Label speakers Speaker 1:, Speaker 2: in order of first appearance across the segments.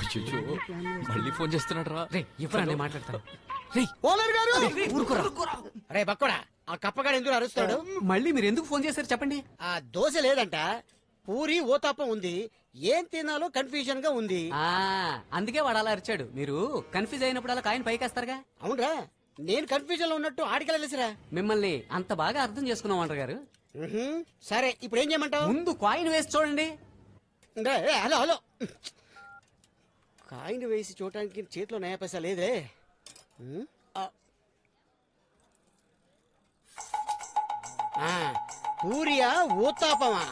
Speaker 1: అయ్యో మళ్ళీ ఫోన్ చేస్తున్నాడు రా. రే
Speaker 2: ఇవ్వరా మాట్లాడతాను.
Speaker 3: ఓనర్ గారు
Speaker 4: అరే బక్కడా, ఆ కప్పగాడు ఎందుకు అరుస్తాడు?
Speaker 2: మళ్ళీ మీరు ఎందుకు ఫోన్ చేశారు చెప్పండి.
Speaker 4: ఆ దోశ లేదంట, పూరి ఓతాపం ఉంది, ఏం తినాలో కన్ఫ్యూజన్ గా ఉంది.
Speaker 2: అందుకే వాడు అలా అరిచాడు. మీరు కన్ఫ్యూజ్ అయినప్పుడు అలా కాయని పైకేస్తారుగా.
Speaker 4: అవునరా, నేను కన్ఫ్యూజన్ లో ఉన్నట్టు ఆడికెళ్ళలేసిరా.
Speaker 2: మిమ్మల్ని అంత బాగా అర్థం చేసుకున్నాం అంటారు గారు.
Speaker 4: సరే ఇప్పుడు ఏం చేయమంటావు?
Speaker 2: ముందు కాయిన్ వేసి చూడండి.
Speaker 4: హలో హలో, కాయిన్ వేసి చూడటానికి చేతిలో నయా పైసా లేదే. పూరియా ఊతాపమా?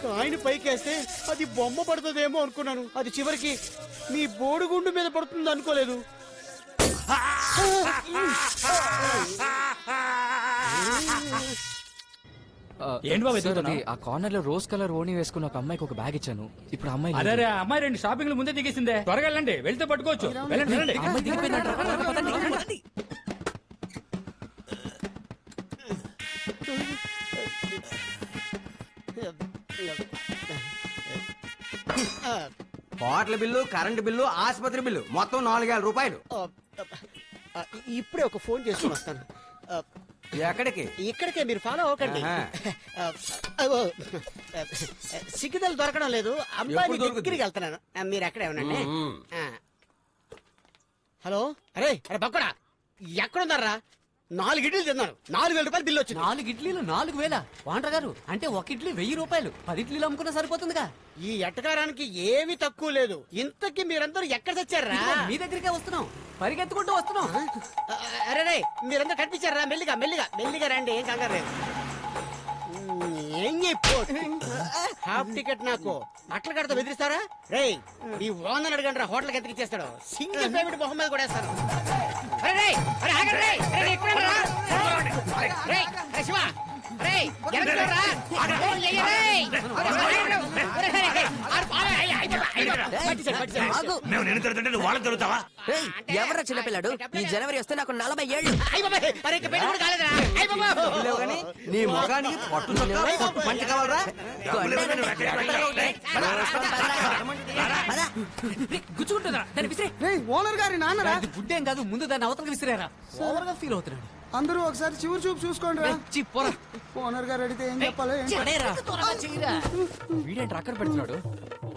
Speaker 4: కాయిన్ పైకేస్తే అది బొమ్మ పడుతుందేమో అనుకున్నాను, అది చివరికి మీ బోడుగుండు మీద పడుతుంది అనుకోలేదు.
Speaker 1: ఏంటి బాబు ఆ కార్నర్ లో రోజ్ కలర్ ఓణి వేసుకున్న ఒక అమ్మాయికి ఒక బ్యాగ్ ఇచ్చాను. ఇప్పుడు అమ్మాయి
Speaker 5: అదే అమ్మాయి 2 షాపింగ్లు ముందే దిగేసిందే. త్వరగా వెళ్ళండి, వెళ్తే పట్టుకోవచ్చు. వెళ్ళండి.
Speaker 1: అమ్మాయి దిగిపోయిందంట. పదండి.
Speaker 3: హోటల్ బిల్లు, కరెంట్ బిల్లు, ఆసుపత్రి బిల్లు మొత్తం 4000 రూపాయలు.
Speaker 4: ఇప్పుడే ఒక ఫోన్ చేసుకుని వస్తాను.
Speaker 3: ఎక్కడికి?
Speaker 4: ఇక్కడికే, మీరు ఫాలో అవ్వకండి. సిగ్గుదలు దొరకడం లేదు, అమ్మాయి దగ్గరికి వెళ్తున్నాను. మీరు అక్కడే ఉండండి. హలో, అరే అరే బక్కడా, ఎక్కడున్నారా? 4 ఇడ్లీలు తిన్నాను, 4000 రూపాయలు బిల్లు వచ్చింది.
Speaker 2: 4 ఇడ్లీలు 4000? వాంటర్ గారు, అంటే ఒక ఇడ్లీ 1000 రూపాయలు. 10 ఇడ్లీలు అమ్ముకున్నా సరిపోతుందిగా.
Speaker 4: ఈ ఎట్టకారానికి ఏమీ తక్కువ లేదు. ఇంతకీ మీరందరూ ఎక్కడ తెచ్చారా?
Speaker 2: మీ దగ్గరికే వస్తున్నాం, పరిగెత్తుకుంటూ వస్తున్నాం.
Speaker 4: అరే రే, మీరందరూ కనిపించారా? మెల్లిగా మెల్లిగా మెల్లిగా రండి, ఏం కంగారు లేదు. హాఫ్ టికెట్ నాకు అట్ల కడతా బెదిరిస్తారా? రే, మీ ఓనర్ అడగండి రా, హోటల్కి ఎంత ఇచ్చేస్తాడు. సింగిల్ పేమెంట్ మొహం మీద కూడా వేస్తాను. అరే రే, అరే ఆగండి రే, అరే ఎక్కడ రా? రే, అరే శివ, రే ఎక్కడ రా? ఫోన్ చెయ్యి రే.
Speaker 6: ఎవరా చిన్నపిల్లాడు? ఈ జనవరి వస్తే నాకు 40 ఏళ్ళు.
Speaker 3: నీ ముఖానికి పట్టు పంచ కావాలరా?
Speaker 2: గుచ్చుకుంటుందా?
Speaker 3: ఓనర్ గారి నాన్నరా?
Speaker 2: గుడ్డేం కాదు, ముందు దాన్ని అవతలకి విసిరారా. ఓవర్ గా ఫీల్ అవుతున్నాడు.
Speaker 3: అందరూ ఒకసారి చివరి చూపు చూసుకోండి రా. ఓనర్ గారు అడిగితే ఏం చెప్పాలి?
Speaker 1: వీడేంటి అక్కడ పెడుతున్నాడు?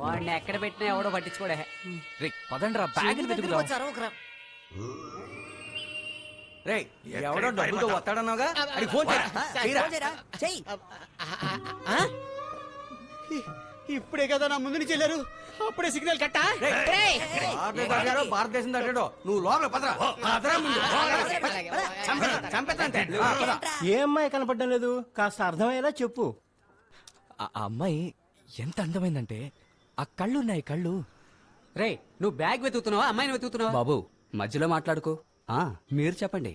Speaker 2: వాడిని ఎక్కడ పెట్టినా ఎవడో పట్టించుకోడే.
Speaker 1: రే పదండి రా, బ్యాగ్ వెతుకుదాం.
Speaker 3: రేయ్, ఎవడో డబ్బుతో వస్తాడన్నావుగా, అడిగి ఫోన్
Speaker 6: చెయ్యి.
Speaker 4: ఇప్పుడే కదా నా ముందు నుంచి వెళ్ళారు, అప్పుడే సిగ్నల్ కట్టా.
Speaker 3: భారతదేశం దాటాడో నువ్వు లోపల పదరా.
Speaker 7: ఏ అమ్మాయి కనపడడం లేదు, కాస్త అర్థమయ్యేలా చెప్పు.
Speaker 1: ఆ అమ్మాయి ఎంత అందమైందంటే, ఆ కళ్ళున్నాయి కళ్ళు.
Speaker 2: రే, నువ్వు బ్యాగ్ వెతుకుతున్నావా, అమ్మాయిని వెతుకుతున్నావా?
Speaker 8: బాబు మధ్యలో మాట్లాడుకో. మీరు చెప్పండి.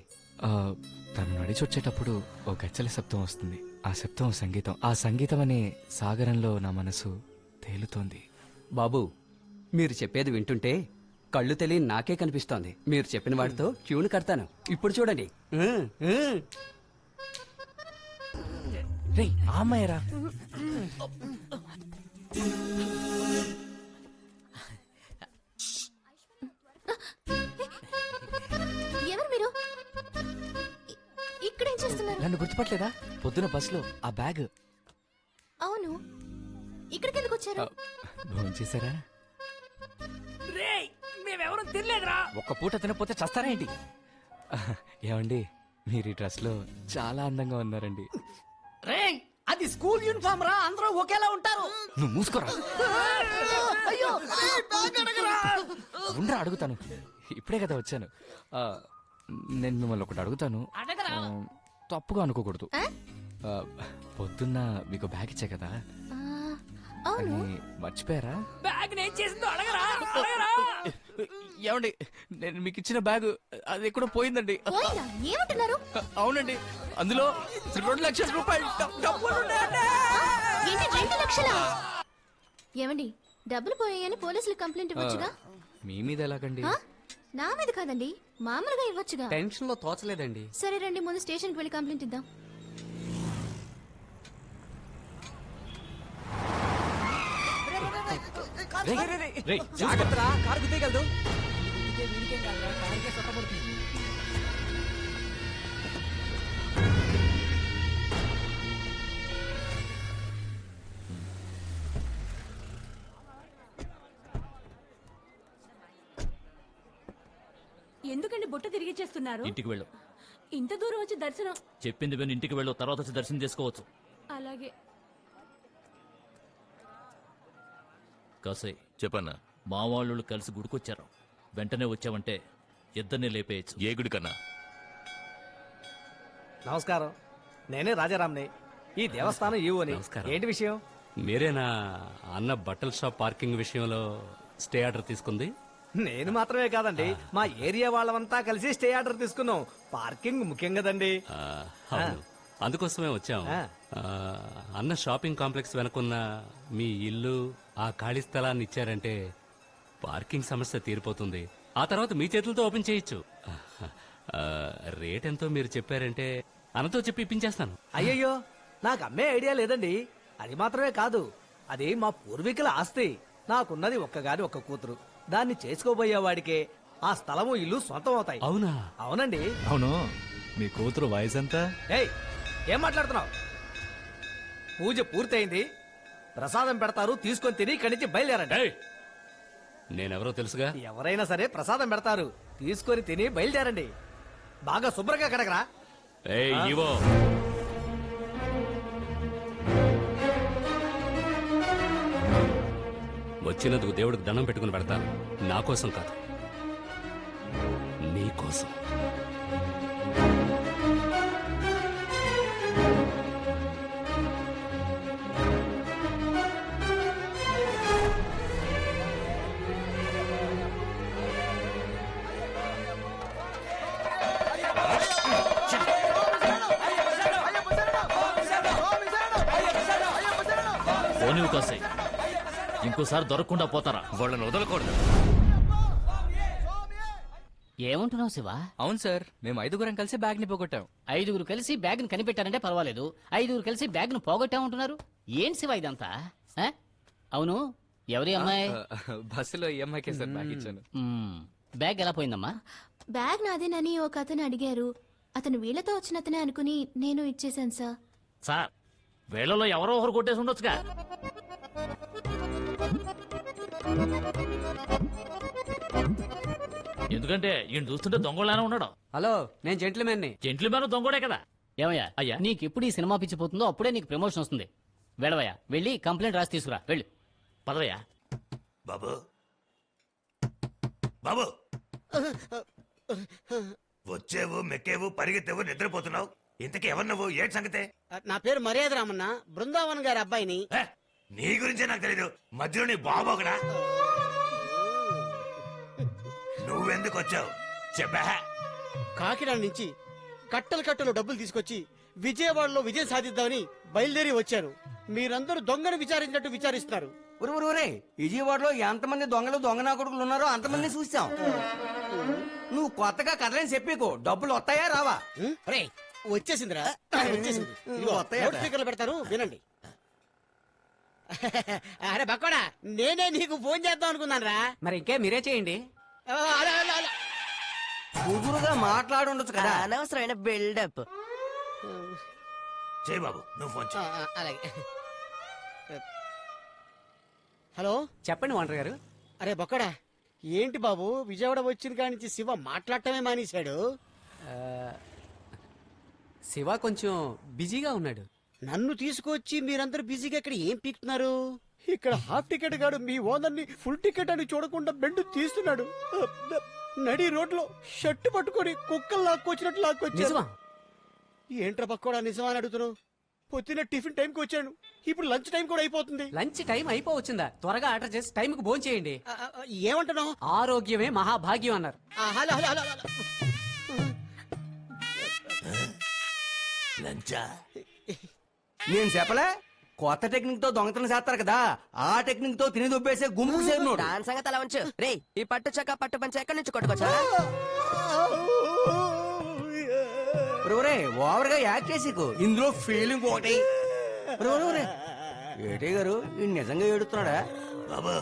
Speaker 1: తను నడిచి వచ్చేటప్పుడు ఒక గచ్చల శబ్దం వస్తుంది. ఆ శబ్దం సంగీతం. ఆ సంగీతం అనే సాగరంలో నా మనసు తేలుతోంది.
Speaker 8: బాబు, మీరు చెప్పేది వింటుంటే కళ్ళు తెలియని నాకే కనిపిస్తోంది. మీరు చెప్పిన వాటితో ట్యూన్ కడతాను. ఇప్పుడు చూడండి.
Speaker 1: రే, ఆ అమ్మాయిరా.
Speaker 9: ఎవరు మీరు? ఇక్కడేం చేస్తున్నారు?
Speaker 1: నన్ను గుర్తుపట్టలేదా? పొద్దున బస్సులో ఆ బ్యాగ్.
Speaker 9: అవును, ఇక్కడికి ఎందుకు వచ్చారు?
Speaker 1: భోంచేశారా?
Speaker 2: మేమెవరూ తినలేదురా.
Speaker 1: ఒక్క పూట తినపోతే చస్తారా ఏంటి? ఏమండి, మీరు ఈ డ్రెస్ లో చాలా అందంగా ఉన్నారండి.
Speaker 2: రే, అది స్కూల్ యూనిఫామ్ రా, అందరూ ఒకేలా ఉంటారు.
Speaker 1: నువ్వు మూసుకోరా.
Speaker 2: అయ్యో,
Speaker 1: ఉండరా, అడుగుతాను. ఇప్పుడే కదా వచ్చాను. నేను మిమ్మల్ని ఒకటి అడుగుతాను, తప్పుగా అనుకోకూడదు. పొద్దున్న మీకు బ్యాగ్ ఇచ్చా కదా,
Speaker 9: అవును,
Speaker 1: మర్చిపోయారా?
Speaker 2: బ్యాగ్ నేను చేసిందో అడగరా.
Speaker 1: ఏమండి, నేను మీకు ఇచ్చిన బ్యాగ్ అది ఎక్కడో పోయిందండి.
Speaker 9: ఏమంటున్నారు?
Speaker 1: అవునండి, అందులో 2 లక్షల రూపాయలు డబ్బులు ఉన్నాయండి.
Speaker 9: 2 లక్షలా? ఏమండి, డబ్బులు పోయాయని పోలీసులు కంప్లైంట్ ఇవ్వచ్చుగా?
Speaker 1: మీ మీద ఎలాగండి?
Speaker 9: నా మీద కాదండి, మామూలుగా ఇవ్వచ్చుగా.
Speaker 2: టెన్షన్ లో తోచలేదండి.
Speaker 9: సరే రండి, ముందు స్టేషన్కి వెళ్ళి కంప్లైంట్ ఇద్దాం.
Speaker 2: జాగ్రత్తరా, కారు గుద్దేయగలదు.
Speaker 10: ఎందుకండి బుట్ట తిరిగి చేస్తున్నారు?
Speaker 5: ఇంటికి వెళ్ళు.
Speaker 10: ఇంత దూరం వచ్చి దర్శనం.
Speaker 5: చెప్పింది విని ఇంటికి వెళ్ళు, తర్వాత వచ్చి దర్శనం చేసుకోవచ్చు.
Speaker 10: అలాగే.
Speaker 5: కాసే
Speaker 11: చెప్పన్నా.
Speaker 5: మా వాళ్ళు కలిసి గుడికొచ్చారు. వెంటనే వచ్చావంటే ఇద్దరిని లేపేయచ్చు.
Speaker 11: ఏ గుడి కన్నా?
Speaker 7: నమస్కారం, నేనే రాజారాంని, ఈ దేవస్థానం ఈవోని.
Speaker 8: నమస్కారం.
Speaker 7: ఏంటి విషయం?
Speaker 8: మీరేనా అన్న బట్టల షాప్ పార్కింగ్ విషయంలో స్టే ఆర్డర్ తీసుకుంది?
Speaker 7: నేను మాత్రమే కాదండి, మా ఏరియా వాళ్ళమంతా కలిసి స్టే ఆర్డర్ తీసుకున్నాం. పార్కింగ్ ముఖ్యం కదండి.
Speaker 8: అవును, అందుకోసమే వచ్చాం.
Speaker 7: ఆ.
Speaker 8: అన్న షాపింగ్ కాంప్లెక్స్ వెనుకున్న మీ ఇల్లు, ఆ ఖాళీ స్థలాన్ని ఇచ్చారంటే పార్కింగ్ సమస్య తీరిపోతుంది. ఆ తర్వాత మీ చేతులతో ఓపెన్ చేయొచ్చు. రేట్ ఎంతో మీరు చెప్పారంటే అన్నతో చెప్పి ఇప్పించేస్తాను.
Speaker 7: అయ్యయ్యో, నాకు అమ్మే ఐడియా లేదండి. అది మాత్రమే కాదు, అది మా పూర్వీకుల ఆస్తి. నాకున్నది ఒక్కగాని ఒక్క కూతురు. దాన్ని చేసుకోబోయే వాడికే ఆ స్థలము ఇల్లు సొంతం అవుతాయి.
Speaker 8: అవునా?
Speaker 7: అవునండి.
Speaker 11: అవును, మీ కూతురు వయసు ఎంత?
Speaker 7: ఏయ్, ఏం మాట్లాడుతున్నావు? పూజ పూర్తయింది, ప్రసాదం పెడతారు, తీసుకొని తిని ఇక్కడి నుంచి బయలుదేరండి.
Speaker 8: నేనెవరో తెలుసుగా.
Speaker 7: ఎవరైనా సరే ప్రసాదం పెడతారు, తీసుకొని తిని బయలుదేరండి. బాగా శుభ్రంగా కడగరా.
Speaker 8: ఏయ్, ఇవో. వచ్చినందుకు దేవుడికి దండం పెట్టుకుని పెడతాను. నా కోసం కాదు, నీ కోసం.
Speaker 5: పోనివి కాసే, ఇంకోసారి దొరకకుండా పోతారా?
Speaker 11: వాళ్ళని వదలకూడదు.
Speaker 2: ఏమంటున్నావు శివ?
Speaker 1: అవును సార్, మేము 5 కలిసి బ్యాగ్ ని పోగొట్టాం.
Speaker 2: 5 కలిసి బ్యాగ్ ని కనిపెట్టారంటే పర్వాలేదు, 5 కలిసి బ్యాగ్ ను పోగొట్టామంటున్నారు. ఏం శివ ఇదంతా? ఆ? అవును, ఎవరి అమ్మాయి?
Speaker 1: బస్సులో ఈ అమ్మాయికే సార్ బ్యాగ్ ఇచ్చాను.
Speaker 2: బ్యాగ్ ఎలా పోయిందమ్మా?
Speaker 9: బ్యాగ్ నాదేనని ఒక అతను అడిగారు. అతను వీళ్ళతో వచ్చిన అతనే అనుకుని నేను ఇచ్చేశాను సార్.
Speaker 5: సార్, వేళలో ఎవరో ఒకరు కొట్టేసి ఉండొచ్చుగా. ఎందుకంటే ఈయన చూస్తుంటే దొంగలానే ఉన్నాడు.
Speaker 2: హలో, నేను జెంట్లమెన్ని.
Speaker 5: జెంట్లమెన్ దొంగోడే కదా.
Speaker 2: ఏమయ్యా,
Speaker 5: అయ్యా.
Speaker 2: నీకు ఎప్పుడు ఈ సినిమా పిచ్చిపోతుందో అప్పుడే నీకు ప్రమోషన్ వస్తుంది. వెళ్ళవయ్యా, వెళ్ళి కంప్లైంట్ రాసి తీసుకురా. వెళ్ళు.
Speaker 5: పదవయ్యా.
Speaker 11: బాబు, బాబు, వచ్చేవు, మెక్కేవు, పరిగెత్తేవు, నిద్రపోతున్నావు. ఇంతకీ ఎవరు నువ్వు? ఏంటి సంగతే?
Speaker 4: నా పేరు మర్యాద రామన్న, బృందావన్ గారి అబ్బాయిని.
Speaker 11: నీ గురించే నాకు తెలీదు, మధ్యలో నీ బాబు ఒకడా? నువ్వెందుకు వచ్చావు చెప్పా?
Speaker 4: కాకినాడ నుంచి కట్టలు కట్టలు డబ్బులు తీసుకొచ్చి విజయవాడలో విజయం సాధిద్దామని బయలుదేరి వచ్చాను. మీరందరూ దొంగను విచారించినట్టు విచారిస్తున్నారు.
Speaker 6: ఊరే, విజయవాడలో ఎంతమంది దొంగలు దొంగనా కొడుకులు ఉన్నారో అంతమంది చూసాం. నువ్వు కొత్తగా కథలేని చెప్పేకో, డబ్బులు వస్తాయా రావా?
Speaker 4: వచ్చేసిందిరా, వచ్చేసింది. ఇదిగో, లౌడ్ స్పీకర్లో పెడతాను, వినండి. అరే బక్కోడా, నేనే నీకు ఫోన్ చేద్దాం అనుకున్నాను రా.
Speaker 2: మరి ఇంకే మీరే చేయండి.
Speaker 6: కుదురుగా మాట్లాడుండొచ్చు కదా. అనవసరమైన బిల్డప్.
Speaker 11: చేయి బాబు, నువ్వు ఫోన్ చేయి.
Speaker 4: అలాగే. హలో,
Speaker 2: చెప్పండి వాంటర్ గారు.
Speaker 4: అరే బక్కడా, ఏంటి బాబు విజయవాడ వచ్చిన కాడి నుంచి శివ మాట్లాడటమే మానేశాడు?
Speaker 2: శివ కొంచెం బిజీగా ఉన్నాడు.
Speaker 4: నన్ను తీసుకొచ్చి మీరందరూ బిజీగా ఇక్కడ ఏం పీకుతున్నారు? ఇక్కడ హాఫ్ టికెట్ గాడు మీ ఓనర్ని ఫుల్ టికెట్ అని చూడకుండా బెండు తీస్తున్నాడు. నడి రోడ్లో షర్టు పట్టుకొని కుక్కలు లాక్కొచ్చినట్టు లాక్కొచ్చారు. ఏంట్రా పక్కోడా నిజమా అని అడుగుతున్నావు? పొద్దున్న టిఫిన్ టైంకి వచ్చాను, ఇప్పుడు లంచ్ టైం కూడా అయిపోతుంది.
Speaker 2: లంచ్ టైం అయిపోవచ్చిందా? త్వరగా ఆర్డర్ చేసి టైంకి భోజనం చేయండి.
Speaker 4: ఏమంటున్నావు?
Speaker 2: ఆరోగ్యమే మహాభాగ్యం అన్నారు.
Speaker 4: Hello hello hello hello.
Speaker 11: లంచా?
Speaker 6: నేను చెప్పలే, కొత్త టెక్నిక్ తో దొంగతనం చేస్తారు కదా ఆ టెక్నిక్ తో తిని దొబ్బేసే గుంపు చేరినోడు.
Speaker 12: దాని సంగతి అలా ఉంచు. రే ఈ పట్టు చెక్క పట్టు పంచ ఎక్కడి నుంచి కొట్టుకొచ్చా?
Speaker 6: ఒరే ఓవర్ గా యాక్ట్ చేసికు ఇందులో ఫీలింగ్ ఒకటి. ఒరే, ఒరే, ఒరే. ఏటే గారు ఈ నిజంగా ఏడుతున్నాడా?
Speaker 11: బాబు